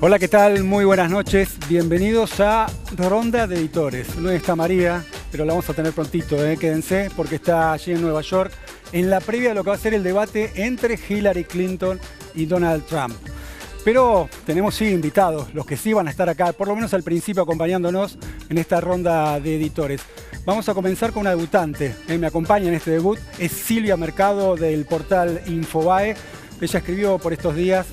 Hola, ¿qué tal? Muy buenas noches. Bienvenidos a Ronda de Editores. No está María, pero la vamos a tener prontito, quédense, porque está allí en Nueva York en la previa de lo que va a ser el debate entre Hillary Clinton y Donald Trump. Pero tenemos sí invitados, los que sí van a estar acá, por lo menos al principio acompañándonos en esta ronda de editores. Vamos a comenzar con una debutante, me acompaña en este debut, es Silvia Mercado del portal Infobae. Ella escribió por estos días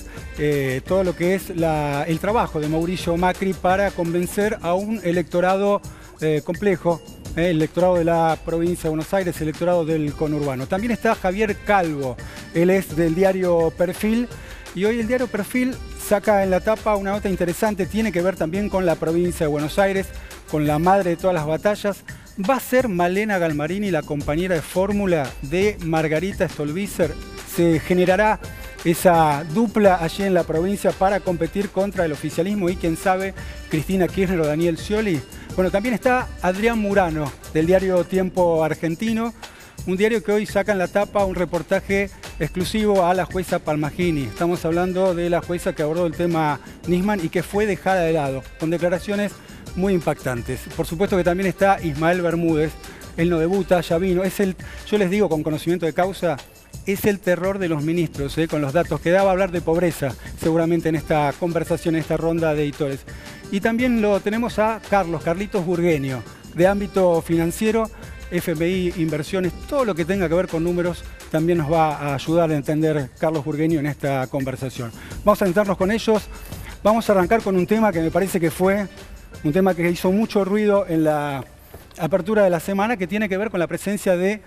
todo lo que es el trabajo de Mauricio Macri para convencer a un electorado complejo, el electorado de la provincia de Buenos Aires, el electorado del conurbano. También está Javier Calvo, él es del diario Perfil, y hoy el diario Perfil saca en la tapa una nota interesante, tiene que ver también con la provincia de Buenos Aires, con la madre de todas las batallas. ¿Va a ser Malena Galmarini la compañera de fórmula de Margarita Stolbizer? ¿Se generará esa dupla allí en la provincia para competir contra el oficialismo y, quién sabe, Cristina Kirchner o Daniel Scioli? Bueno, también está Adrián Murano, del diario Tiempo Argentino, un diario que hoy saca en la tapa un reportaje exclusivo a la jueza Palmagini. Estamos hablando de la jueza que abordó el tema Nisman y que fue dejada de lado, con declaraciones muy impactantes. Por supuesto que también está Ismael Bermúdez, él no debuta, ya vino, yo les digo con conocimiento de causa, es el terror de los ministros, con los datos que daba a hablar de pobreza, seguramente en esta conversación, en esta ronda de editores. Y también lo tenemos a Carlitos Burgueño, de ámbito financiero, FMI, inversiones, todo lo que tenga que ver con números, también nos va a ayudar a entender Carlos Burgueño en esta conversación. Vamos a sentarnos con ellos, vamos a arrancar con un tema que me parece que fue un tema que hizo mucho ruido en la apertura de la semana, que tiene que ver con la presencia de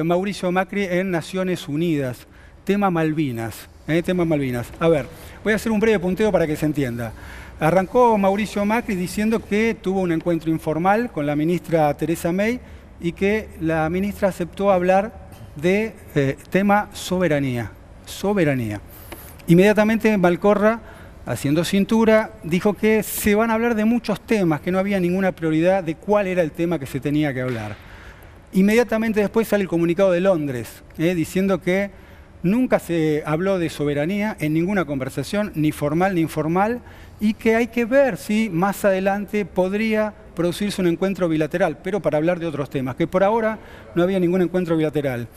Mauricio Macri en Naciones Unidas. Tema Malvinas. Tema Malvinas. A ver, voy a hacer un breve punteo para que se entienda. Arrancó Mauricio Macri diciendo que tuvo un encuentro informal con la ministra Teresa May y que la ministra aceptó hablar de tema soberanía. Soberanía. Inmediatamente Malcorra, haciendo cintura, dijo que se van a hablar de muchos temas, que no había ninguna prioridad de cuál era el tema que se tenía que hablar. Inmediatamente después sale el comunicado de Londres, diciendo que nunca se habló de soberanía en ninguna conversación, ni formal ni informal, y que hay que ver si más adelante podría producirse un encuentro bilateral, pero para hablar de otros temas, que por ahora no había ningún encuentro bilateral.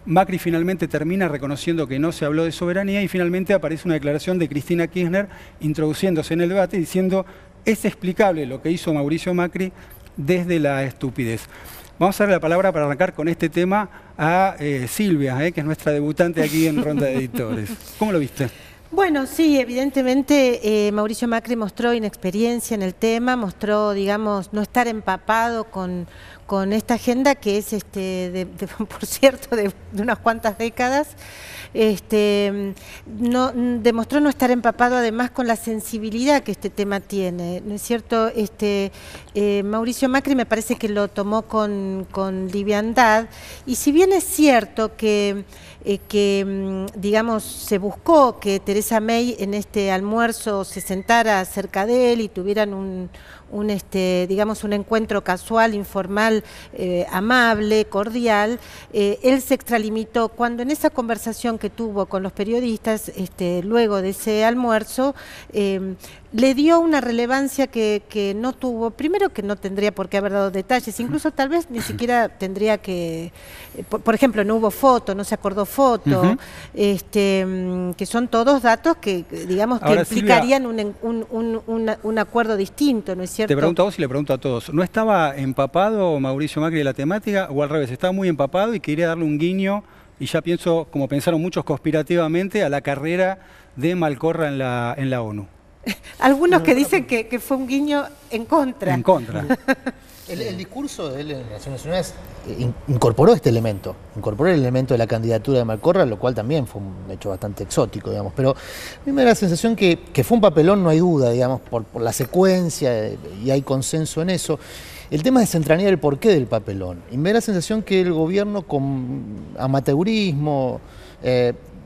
Macri finalmente termina reconociendo que no se habló de soberanía y finalmente aparece una declaración de Cristina Kirchner introduciéndose en el debate diciendo es explicable lo que hizo Mauricio Macri desde la estupidez. Vamos a darle la palabra para arrancar con este tema a Silvia, que es nuestra debutante aquí en Ronda de Editores. ¿Cómo lo viste? Bueno, sí, evidentemente Mauricio Macri mostró inexperiencia en el tema, mostró, digamos, no estar empapado con esta agenda que es, por cierto, de unas cuantas décadas. Demostró no estar empapado además con la sensibilidad que este tema tiene, ¿no es cierto? Mauricio Macri me parece que lo tomó con liviandad, y si bien es cierto que digamos, se buscó que Teresa May en este almuerzo se sentara cerca de él y tuvieran digamos, un encuentro casual, informal, amable, cordial, él se extralimitó cuando en esa conversación que tuvo con los periodistas luego de ese almuerzo, le dio una relevancia que no tuvo, primero que no tendría por qué haber dado detalles, incluso tal vez ni siquiera tendría que, por ejemplo, no hubo foto, no se acordó foto, que son todos datos que, digamos, que ahora, implicarían Silvia, un acuerdo distinto, ¿no es cierto? Te pregunto a vos y le pregunto a todos, ¿no estaba empapado Mauricio Macri de la temática o al revés, estaba muy empapado y quería darle un guiño, y ya pienso, como pensaron muchos conspirativamente, a la carrera de Malcorra en la ONU? Algunos que dicen que fue un guiño en contra. En contra. El discurso de él en Naciones Unidas incorporó este elemento, incorporó el elemento de la candidatura de Malcorra, lo cual también fue un hecho bastante exótico, digamos. Pero a mí me da la sensación que fue un papelón, no hay duda, digamos, por la secuencia, y hay consenso en eso. El tema es desentrañar el porqué del papelón. Y me da la sensación que el gobierno, con amateurismo,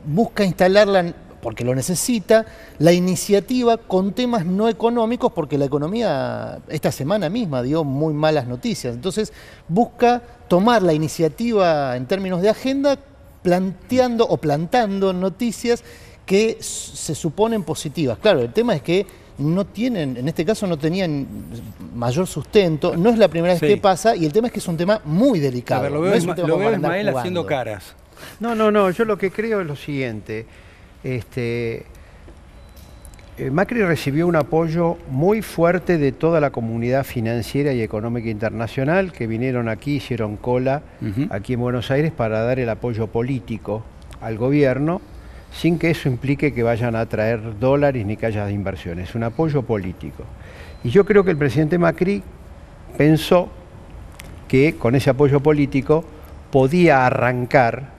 busca instalarla, porque lo necesita, la iniciativa con temas no económicos, porque la economía esta semana misma dio muy malas noticias. Entonces busca tomar la iniciativa en términos de agenda planteando o plantando noticias que se suponen positivas. Claro, el tema es que no tienen, en este caso no tenían mayor sustento, no es la primera vez que pasa, y el tema es que es un tema muy delicado. A ver, lo veo, no es un tema lo veo para andar Ismael jugando. haciendo caras. No, yo lo que creo es lo siguiente. Macri recibió un apoyo muy fuerte de toda la comunidad financiera y económica internacional que vinieron aquí, hicieron cola aquí en Buenos Aires para dar el apoyo político al gobierno, sin que eso implique que vayan a traer dólares ni que haya inversiones, un apoyo político. Y yo creo que el presidente Macri pensó que con ese apoyo político podía arrancar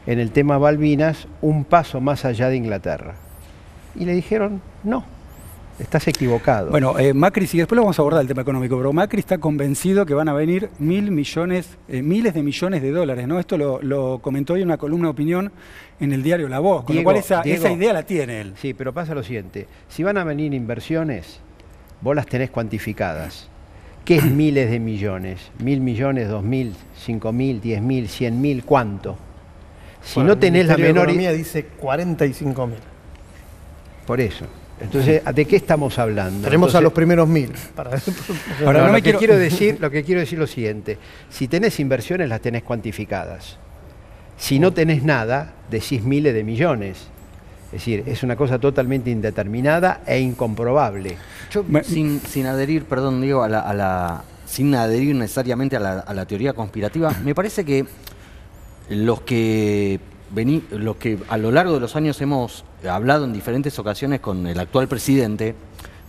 en el tema Malvinas un paso más allá de Inglaterra. Y le dijeron, no, estás equivocado. Bueno, Macri, sí, después lo vamos a abordar el tema económico, pero Macri está convencido que van a venir miles de millones de dólares, ¿no? Esto lo comentó hoy en una columna de opinión en el diario La Voz, con Diego, lo cual esa idea la tiene él. Sí, pero pasa lo siguiente, si van a venir inversiones, vos las tenés cuantificadas. ¿Qué es miles de millones? ¿1.000 millones, 2.000, 5.000, 10.000, 100.000? ¿Cuánto? Si no tenés la menor... Economía dice 45.000. Por eso. Entonces, ¿de qué estamos hablando? Tenemos Entonces, a los primeros 1.000. Ahora, no, no me lo que quiero decir es lo siguiente. Si tenés inversiones, las tenés cuantificadas. Si no tenés nada, decís miles de millones. Es decir, es una cosa totalmente indeterminada e incomprobable. Yo, sin adherir, perdón, Diego, sin adherir necesariamente a la teoría conspirativa, me parece que los que a lo largo de los años hemos hablado en diferentes ocasiones con el actual presidente,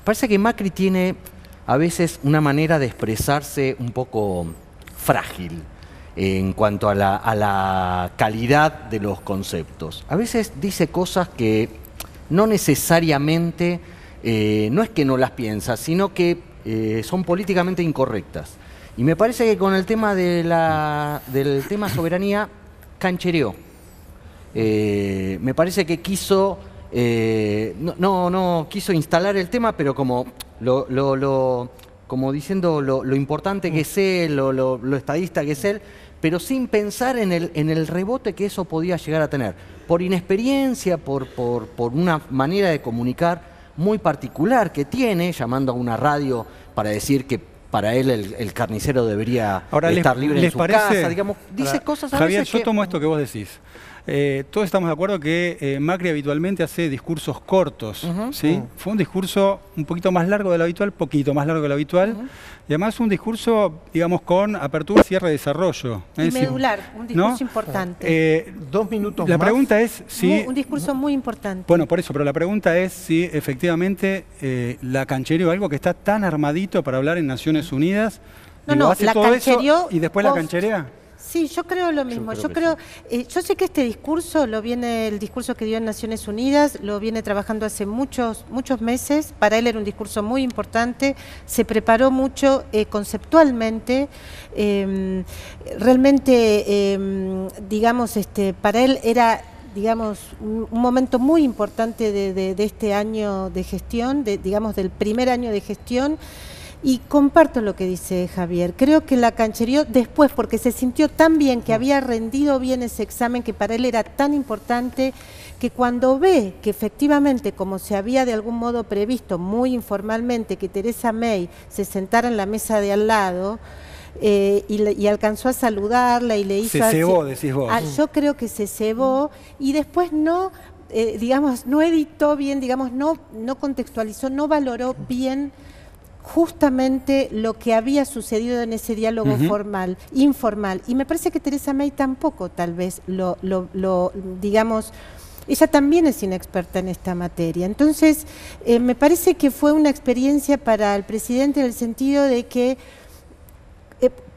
parece que Macri tiene a veces una manera de expresarse un poco frágil en cuanto a la calidad de los conceptos. A veces dice cosas que no necesariamente, no es que no las piensa, sino que son políticamente incorrectas. Y me parece que con el tema del tema soberanía canchereó. Me parece que quiso, no quiso instalar el tema, pero como diciendo lo importante que es él, lo estadista que es él, pero sin pensar en el rebote que eso podía llegar a tener. Por inexperiencia, por una manera de comunicar muy particular que tiene, llamando a una radio para decir que para él el carnicero debería estar libre en su casa, digamos, dice cosas a Javier, veces yo que... tomo esto que vos decís. Todos estamos de acuerdo que Macri habitualmente hace discursos cortos, ¿sí? Fue un discurso un poquito más largo de lo habitual, poquito más largo de lo habitual, y además un discurso, digamos, con apertura, cierre, desarrollo. Y medular, un discurso importante. 2 minutos la más. pregunta es si... Un discurso muy importante. Bueno, por eso, pero la pregunta es si efectivamente la canchereó, algo que está tan armadito para hablar en Naciones Unidas, hace la todo canchereó eso y después la cancherea. Sí, yo creo lo mismo. Yo sé que este discurso el discurso que dio en Naciones Unidas, lo viene trabajando hace muchos meses. Para él era un discurso muy importante, se preparó mucho conceptualmente. Realmente, digamos, para él era, digamos, un momento muy importante de este año de gestión, digamos, del primer año de gestión. Y comparto lo que dice Javier. Creo que la canchereó después porque se sintió tan bien, que había rendido bien ese examen, que para él era tan importante, que cuando ve que efectivamente, como se había de algún modo previsto muy informalmente, que Theresa May se sentara en la mesa de al lado y alcanzó a saludarla y le hizo... Se cebó, decís vos. Yo creo que se cebó y después no... digamos, no editó bien, digamos, no contextualizó, no valoró bien justamente lo que había sucedido en ese diálogo informal. Y me parece que Theresa May tampoco, tal vez, digamos, ella también es inexperta en esta materia. Entonces, me parece que fue una experiencia para el presidente en el sentido de que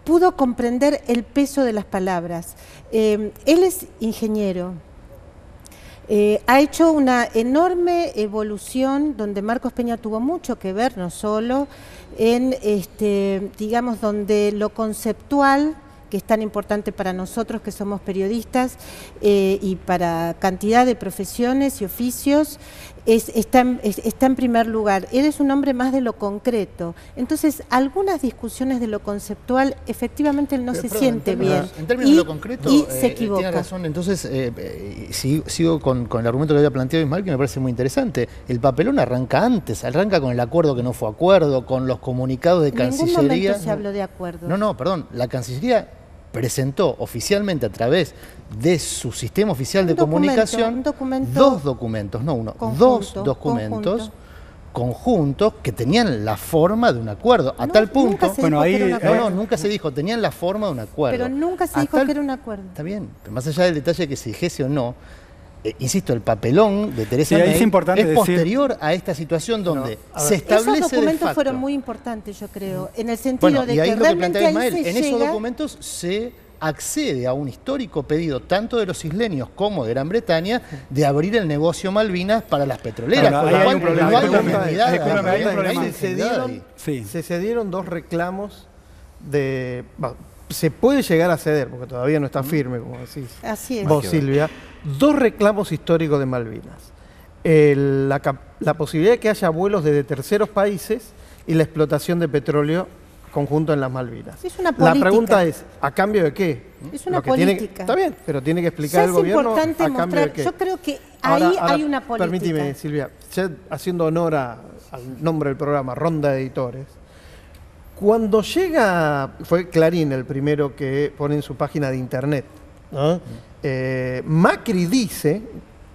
pudo comprender el peso de las palabras. Él es ingeniero. Ha hecho una enorme evolución donde Marcos Peña tuvo mucho que ver, no solo en, digamos, donde lo conceptual, que es tan importante para nosotros que somos periodistas y para cantidad de profesiones y oficios, está en primer lugar. Eres un hombre más de lo concreto. Entonces, algunas discusiones de lo conceptual, efectivamente él no se siente bien. En términos de lo concreto, y se equivoca. tiene razón. Entonces, sigo con el argumento que había planteado Ismael, que me parece muy interesante. El papelón arranca antes, arranca con el acuerdo que no fue acuerdo, con los comunicados de Cancillería. En ningún momento se habló de acuerdo. No, perdón. La Cancillería presentó oficialmente a través de su sistema oficial de comunicación dos documentos, no uno, dos documentos conjuntos que tenían la forma de un acuerdo, a tal punto... Bueno, ahí... nunca se dijo, tenían la forma de un acuerdo. Pero nunca se dijo que era un acuerdo. Está bien, pero más allá del detalle que se dijese o no, insisto, el papelón de Teresa May es posterior a esta situación donde se establece esos documentos de facto. Fueron muy importantes, yo creo, en el sentido de que realmente ahí se en esos documentos se accede a un histórico pedido tanto de los isleños como de Gran Bretaña de abrir el negocio Malvinas para las petroleras. Ahora, con lo hay cual un problema. no hay Discúlpeme, se cedieron dos reclamos de... se puede llegar a ceder, porque todavía no está firme, como decís Así es. vos, Silvia, dos reclamos históricos de Malvinas. La posibilidad de que haya vuelos desde terceros países y la explotación de petróleo conjunto en las Malvinas. Es una política. La pregunta es, ¿a cambio de qué? Es una política. Está bien, pero tiene que explicar el gobierno a cambio de qué. Yo creo que ahí hay una política. Permíteme, Silvia, ya haciendo honor al nombre del programa, Ronda de Editores, cuando llega, fue Clarín el primero que pone en su página de internet, ¿no? Macri dice,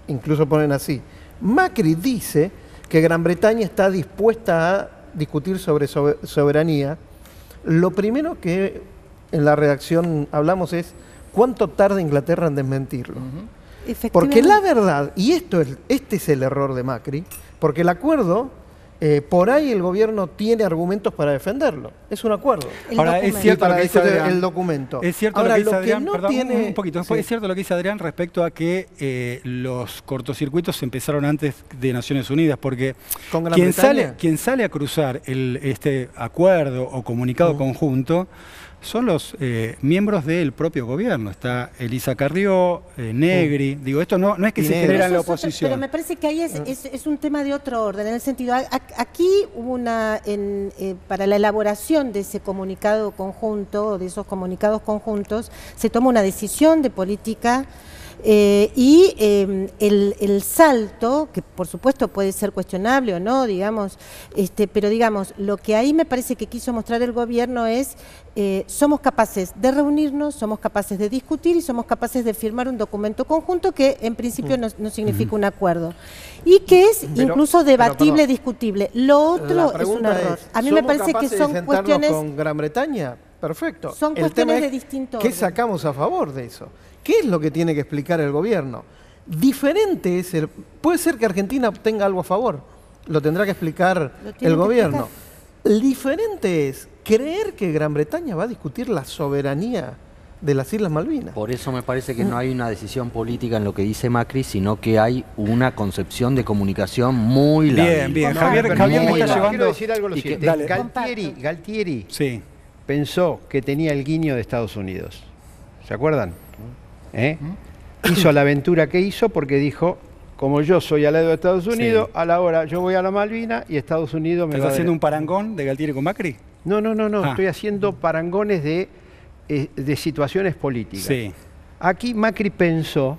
incluso ponen así, Macri dice que Gran Bretaña está dispuesta a discutir sobre soberanía. Lo primero que en la redacción hablamos es cuánto tarda Inglaterra en desmentirlo. Porque la verdad, y este es el error de Macri, porque el acuerdo, por ahí el gobierno tiene argumentos para defenderlo. Es un acuerdo. Ahora, es cierto lo que dice Adrián. El documento. Es cierto Ahora, lo que dice Adrián, no perdón, tiene... un poquito. Sí. Es cierto lo que dice Adrián respecto a que los cortocircuitos empezaron antes de Naciones Unidas, porque ¿Con Gran Bretaña? quien sale a cruzar este acuerdo o comunicado conjunto son los miembros del propio gobierno. Está Elisa Carrió, Negri. Digo, esto no es que se genera en la oposición. Pero me parece que ahí es un tema de otro orden, en el sentido, aquí hubo para la elaboración de ese comunicado conjunto, de esos comunicados conjuntos, se toma una decisión de política y el salto, que por supuesto puede ser cuestionable o no, digamos, pero digamos, lo que ahí me parece que quiso mostrar el gobierno es somos capaces de reunirnos, somos capaces de discutir y somos capaces de firmar un documento conjunto que en principio no significa un acuerdo y que es incluso debatible, discutible. Lo otro es un error. A mí me parece que son cuestiones... con Gran Bretaña? Perfecto. Son cuestiones de distinto orden. ¿Qué sacamos a favor de eso? ¿Qué es lo que tiene que explicar el gobierno? Diferente es puede ser que Argentina obtenga algo a favor, lo tendrá que explicar el gobierno. Diferente es creer que Gran Bretaña va a discutir la soberanía de las Islas Malvinas. Por eso me parece que no hay una decisión política en lo que dice Macri, sino que hay una concepción de comunicación muy larga. Bien. Javier me está llevando... Quiero decir algo lo siguiente. Dale. Galtieri Sí. pensó que tenía el guiño de Estados Unidos. ¿Se acuerdan? Hizo la aventura que hizo porque dijo, como yo soy aliado de Estados Unidos, a la hora yo voy a la Malvina y Estados Unidos me va a... ¿Estás haciendo un parangón de Galtieri con Macri? No, estoy haciendo parangones de situaciones políticas. Sí. Aquí Macri pensó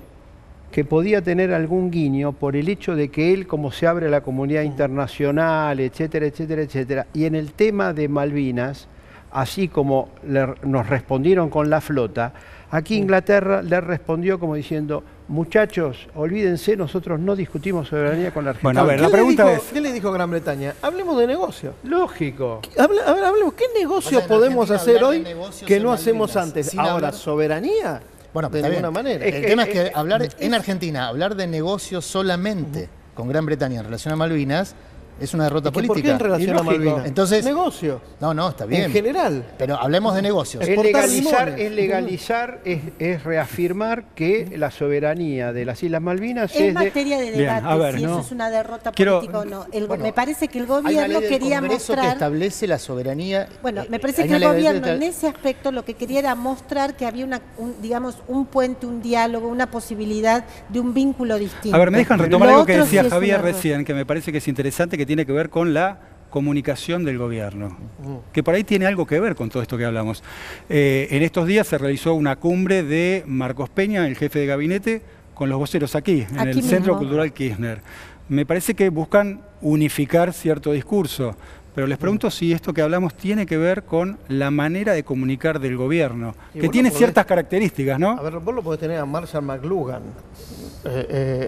que podía tener algún guiño por el hecho de que él, como se abre a la comunidad internacional, etcétera, etcétera, etcétera, y en el tema de Malvinas, así como nos respondieron con la flota, aquí Inglaterra le respondió como diciendo, muchachos, olvídense, nosotros no discutimos soberanía con la Argentina. Bueno, a ver, la pregunta es... ¿Qué le dijo Gran Bretaña? Hablemos de negocio. Lógico. Hablemos, ¿qué negocio podemos hacer hoy que no hacemos antes? Sin Ahora, hablar... ¿soberanía? Bueno, de ninguna manera. El tema es que hablar en Argentina, hablar de negocios solamente con Gran Bretaña en relación a Malvinas, Es una derrota ¿Por qué en política. relación a Ilógico. Malvinas? Entonces- Negocios. No, está bien. En general. Pero hablemos de negocios. Es Exportar legalizar, es reafirmar que la soberanía de las Islas Malvinas Es es de... materia de Bien, debate a ver, si no. eso es una derrota Quiero- política o no. Bueno, me parece que el Hay una gobierno ley del quería Congreso que mostrar... establece la soberanía. Bueno, me parece hay que el una ley de- gobierno en ese aspecto lo que quería era mostrar que había digamos, un puente, un diálogo, una posibilidad de un vínculo distinto. A ver, me dejan retomar Lo algo que otro decía sí es un Javier error. recién, que me parece que es interesante, que tiene que ver con la comunicación del gobierno, que por ahí tiene algo que ver con todo esto que hablamos. En estos días se realizó una cumbre de Marcos Peña, el jefe de gabinete, con los voceros aquí, en Aquí el mismo. Centro Cultural Kirchner. Me parece que buscan unificar cierto discurso, pero les pregunto si esto que hablamos tiene que ver con la manera de comunicar del gobierno, Y que vos tiene lo podés- ciertas características, ¿no? A ver, vos lo podés tener a Marshall McLuhan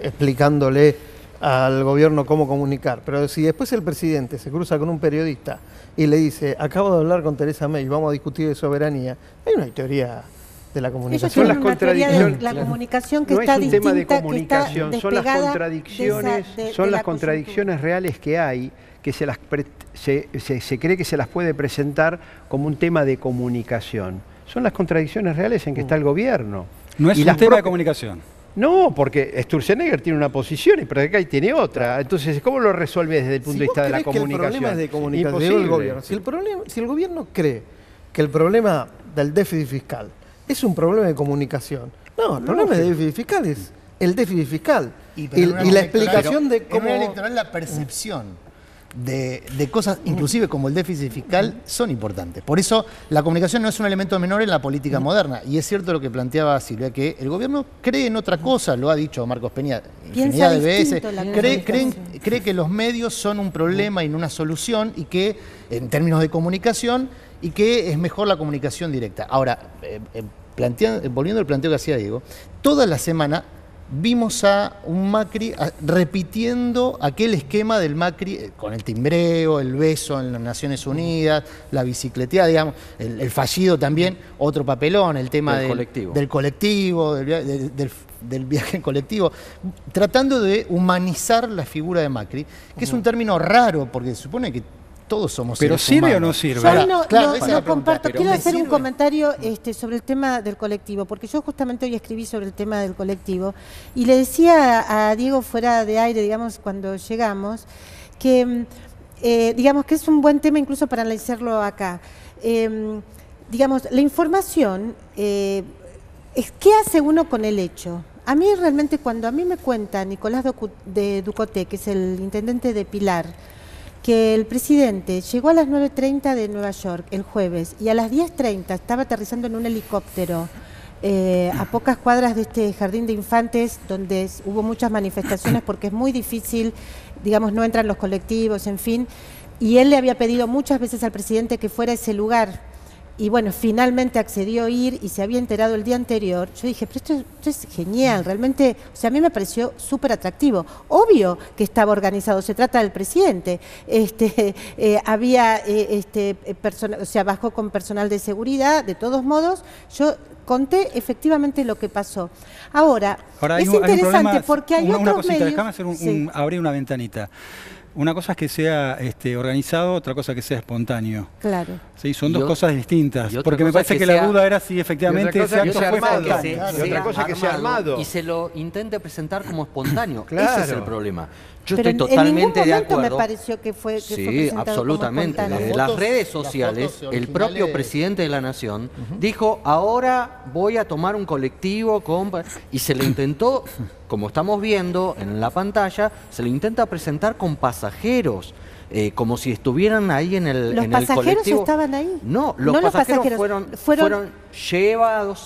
explicándole al gobierno cómo comunicar, pero si después el presidente se cruza con un periodista y le dice, acabo de hablar con Teresa May, vamos a discutir de soberanía, hay una teoría de la Ellos comunicación. Son las tienen una teoría de contradicciones. la comunicación que No está es un tema de distinta, que comunicación, está son las despegada contradicciones, de son la las contradicciones reales que hay, que se cree que se las puede presentar como un tema de comunicación. Son las contradicciones reales en que está el gobierno. No es Y un las tema de propias- comunicación. No, porque Sturzenegger tiene una posición y Prodecay tiene otra. Entonces, ¿cómo lo resuelve desde el punto de vista de la Que el comunicación? problema es de comunicación Imposible. del gobierno. Si el gobierno cree que el problema del déficit fiscal es un problema de comunicación, no, el problema del déficit fiscal es el déficit fiscal. Pero en una Y la electoral- explicación de En cómo... una electoral la percepción de cosas, inclusive como el déficit fiscal, son importantes. Por eso la comunicación no es un elemento menor en la política moderna. Y es cierto lo que planteaba Silvia, que el gobierno cree en otra cosa, lo ha dicho Marcos Peña infinidad de veces. distinto la Cree que los medios son un problema y no una solución, y que, en términos de comunicación, y que es mejor la comunicación directa. Ahora, volviendo al planteo que hacía Diego, toda la semana vimos a un Macri repitiendo aquel esquema del Macri con el timbreo, el beso en las Naciones Unidas, la bicicleteada, digamos, el fallido también, otro papelón, el tema Del del colectivo, del viaje en colectivo, tratando de humanizar la figura de Macri, que es un término raro, porque se supone que todos somos Pero seres ¿sirve o humanos. no sirve? Yo Ahora, no, claro, no- esa es no la pregunta, comparto. pero Quiero ¿me hacer un sirve? comentario sobre el tema del colectivo, porque yo justamente hoy escribí sobre el tema del colectivo y le decía a Diego fuera de aire, digamos, cuando llegamos, que digamos que es un buen tema incluso para analizarlo acá. Digamos, la información, ¿qué hace uno con el hecho? A mí realmente cuando a mí me cuenta Nicolás de Ducoté, que es el intendente de Pilar, que el presidente llegó a las 9:30 de Nueva York el jueves y a las 10:30 estaba aterrizando en un helicóptero a pocas cuadras de este jardín de infantes donde hubo muchas manifestaciones porque es muy difícil, digamos, no entran los colectivos, en fin, y él le había pedido muchas veces al presidente que fuera a ese lugar. Y bueno, finalmente accedió a ir y se había enterado el día anterior. Yo dije, pero esto es genial, realmente, o sea, a mí me pareció súper atractivo. Obvio que estaba organizado, se trata del presidente. Había, o sea, bajó con personal de seguridad, de todos modos, yo conté efectivamente lo que pasó. Ahora hay es un interesante problema, porque hay una otros cosita, medios... déjame hacer Sí. abrir una ventanita. Una cosa es que sea organizado, otra cosa que sea espontáneo. Claro. Sí, son Y dos o- cosas distintas. y otra Porque me cosa parece que que la sea- duda era si efectivamente y otra cosa ese que acto sea fue armado. espontáneo. Y otra cosa que sea armado. Y se lo intente presentar como espontáneo. Claro. Ese es el problema. Yo Pero estoy en ningún totalmente de momento acuerdo. me pareció que fue Sí, presentado como absolutamente. espontáneo. Desde Las las fotos- redes las sociales, fotos el propio originales- presidente de la Nación dijo, ahora voy a tomar un colectivo y se le intentó, como estamos viendo en la pantalla, se le intenta presentar con pasajeros. Como si estuvieran ahí en el, ¿Los en el pasajeros colectivo. estaban ahí? No, los No los pasajeros, pasajeros, fueron llevados,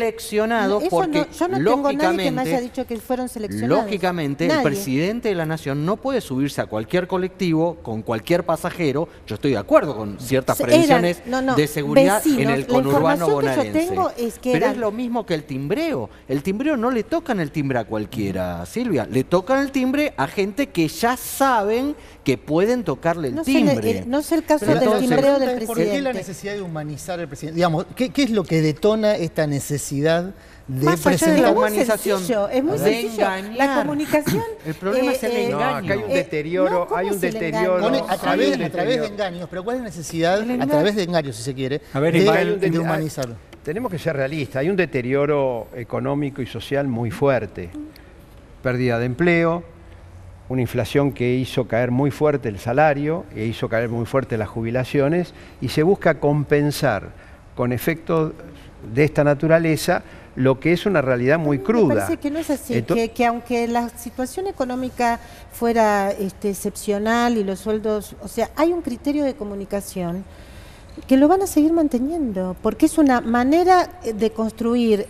seleccionados, Eso porque no, yo no tengo nadie que me haya dicho que fueron seleccionados. lógicamente, Nadie. el presidente de la Nación no puede subirse a cualquier colectivo con cualquier pasajero. Yo estoy de acuerdo con ciertas Eran, previsiones no, de seguridad en vecinos. el La conurbano información que yo bonaerense. tengo es que Pero eran- es lo mismo que el timbreo. El timbreo no le tocan el timbre a cualquiera, Silvia. Le tocan el timbre a gente que ya saben saben que pueden tocarle el timbre. No es el caso Pero del entonces, timbreo del ¿por qué la presidente. necesidad de humanizar al presidente? Digamos, ¿qué es lo que detona esta necesidad de Más allá de presentar? la Es muy humanización, sencillo, es muy de sencillo. engañar. La comunicación. El problema es el engaño. No, acá hay un deterioro, no, ¿cómo hay un es el deterioro. engaño? A hay través un de deterioro. engaños, pero ¿cuál es la necesidad, El a engaño. través de engaños, si se quiere, A ver, de Ismael, humanizarlo? Tenemos que ser realistas, hay un deterioro económico y social muy fuerte. Pérdida de empleo, una inflación que hizo caer muy fuerte el salario, e hizo caer muy fuerte las jubilaciones, y se busca compensar con efectos de esta naturaleza lo que es una realidad muy cruda. Me parece que no es así, que aunque la situación económica fuera excepcional y los sueldos, o sea, hay un criterio de comunicación que lo van a seguir manteniendo, porque es una manera de construir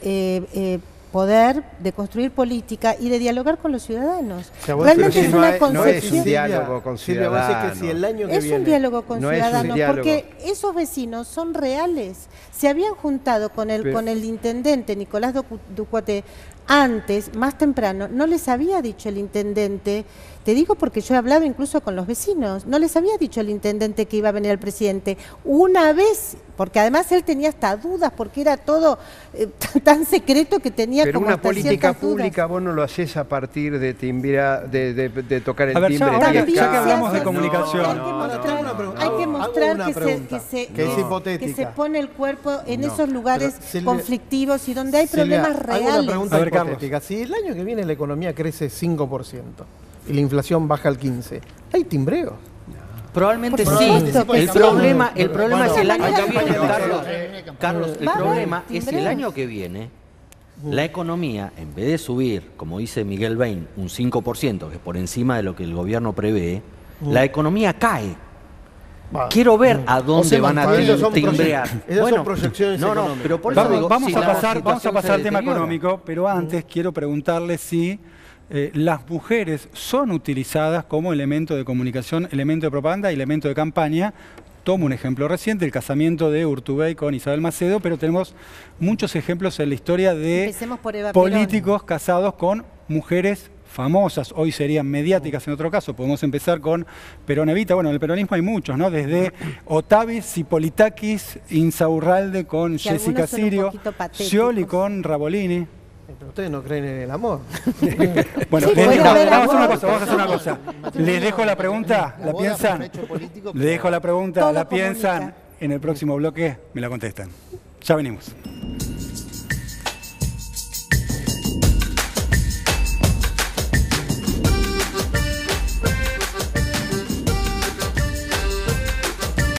poder, de construir política y de dialogar con los ciudadanos. O sea, vos Realmente decís, es una no es un concepción. diálogo con Silvia, vos decís ciudadanos. que si el año que Es viene... un diálogo con No es un ciudadanos, diálogo. porque esos vecinos son reales. Se habían juntado con el intendente Nicolás Ducuate antes, más temprano, no les había dicho el intendente, te digo porque yo he hablado incluso con los vecinos, no les había dicho el intendente que iba a venir el presidente. Una vez, porque además él tenía hasta dudas, porque era todo tan secreto que tenía Pero como una hasta política ciertas dudas. pública vos no lo haces a partir de timbrar, de tocar el A ver, timbre. ya, ahora y que acá. hablamos de No, comunicación. Hay que mostrar que es hipotética. que se pone el cuerpo en No. esos lugares Pero, Silvia, conflictivos y donde hay Silvia, problemas hago una reales. pregunta A ver, hipotética. Si el año que viene la economía crece 5% y la inflación baja al 15%, ¿hay timbreo? Probablemente Por sí. supuesto que El sí. problema es Bueno, el año hay que viene, campaña. Carlos, el Va a haber problema es el timbreos. año que viene, la economía, en vez de subir, como dice Miguel Bain, un 5%, que es por encima de lo que el gobierno prevé, la economía cae. Va. Quiero ver a dónde van a Esas son timbrear. esas son proyecciones no, económicas. pero por eso digo, Vamos si a la pasar situación se al tema deteriora. económico, pero antes quiero preguntarle si las mujeres son utilizadas como elemento de comunicación, elemento de propaganda y elemento de campaña. Tomo un ejemplo reciente, el casamiento de Urtubey con Isabel Macedo, pero tenemos muchos ejemplos en la historia de Empecemos por Eva Perón. políticos casados con mujeres famosas, hoy serían mediáticas en otro caso. Podemos empezar con Perón Evita. Bueno, en el peronismo hay muchos, ¿no? Desde Otavis, Hipolitakis, Insaurralde con Que Jessica algunos son un Sirio, poquito patéticos. Scioli con Rabolini. Pero ustedes no creen en el amor. Bueno, Sí, les puede dejo- haber vamos a amor. hacer una cosa. Les dejo la pregunta, La ¿la boda piensan? fue un hecho político, Les dejo la pregunta, Todo ¿la piensan? comunica. En el próximo bloque me la contestan. Ya venimos.